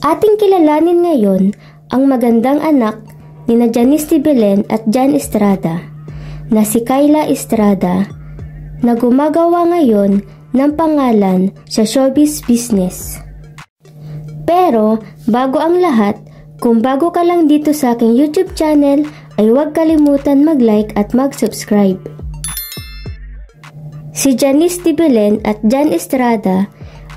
Ating kilalanin ngayon ang magandang anak ni Janice de Belen at Jan Estrada na si Kyla Estrada na gumagawa ngayon ng pangalan sa showbiz business. Pero bago ang lahat, kung bago ka lang dito sa aking YouTube channel ay huwag kalimutan mag-like at mag-subscribe. Si Janice de Belen at Jan Estrada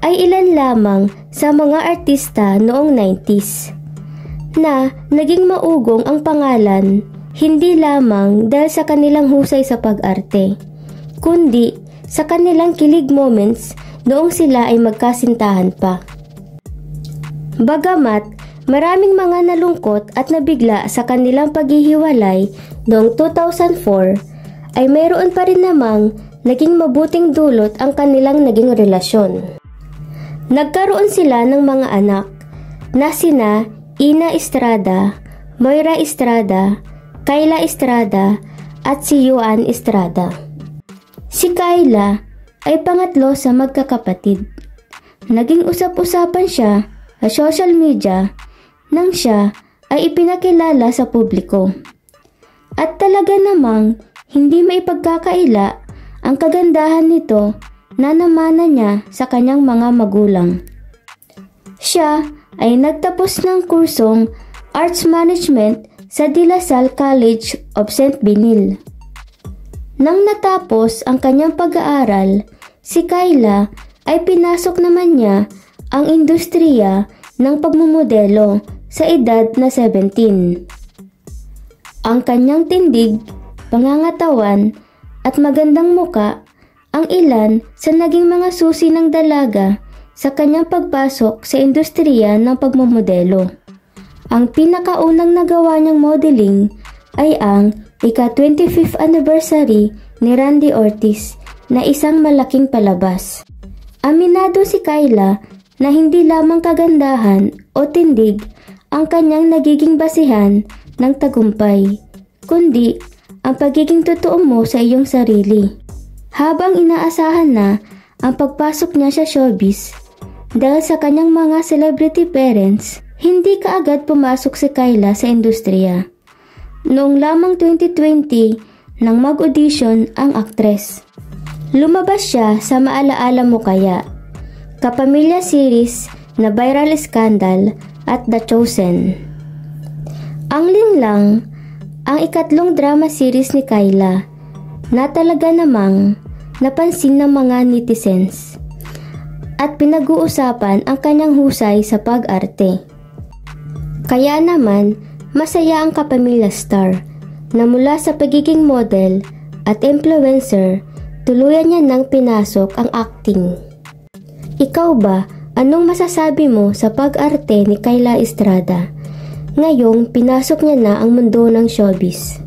ay ilan lamang sa mga artista noong 90s na naging maugong ang pangalan hindi lamang dahil sa kanilang husay sa pag-arte, kundi sa kanilang kilig moments noong sila ay magkasintahan pa. Bagamat maraming mga nalungkot at nabigla sa kanilang paghihiwalay noong 2004, ay mayroon pa rin namang naging mabuting dulot ang kanilang naging relasyon. Nagkaroon sila ng mga anak na sina Ina Estrada, Moira Estrada, Kyla Estrada at si Juan Estrada. Si Kyla ay pangatlo sa magkakapatid. Naging usap-usapan siya sa social media nang siya ay ipinakilala sa publiko. At talaga namang hindi maipagkakaila ang kagandahan nito na namana niya sa kanyang mga magulang. Siya ay nagtapos ng kursong Arts Management sa De La Salle College of St. Benil. Nang natapos ang kanyang pag-aaral, si Kyla ay pinasok naman niya ang industriya ng pagmumodelo sa edad na 17. Ang kanyang tindig, pangangatawan at magandang muka ang ilan sa naging mga susi ng dalaga sa kanyang pagpasok sa industriya ng pagmumodelo. Ang pinakaunang nagawa niyang modeling ay ang ika-25th anniversary ni Randy Ortiz na isang malaking palabas. Aminado si Kyla na hindi lamang kagandahan o tindig ang kanyang nagiging basihan ng tagumpay, kundi ang pagiging totoo mo sa iyong sarili. Habang inaasahan na ang pagpasok niya sa showbiz, dahil sa kanyang mga celebrity parents, hindi kaagad pumasok si Kyla sa industriya. Noong lamang 2020 nang mag-audition ang aktres. Lumabas siya sa Maalaala Mo Kaya, Kapamilya series na viral scandal at The Chosen. Ang Linlang, ang ikatlong drama series ni Kyla na talaga namang napansin ng mga netizens at pinag-uusapan ang kanyang husay sa pag-arte. Kaya naman, masaya ang Kapamilya star na mula sa pagiging model at influencer, tuluyan niya nang pinasok ang acting. Ikaw ba, anong masasabi mo sa pag-arte ni Kyla Estrada? Ngayong pinasok niya na ang mundo ng showbiz.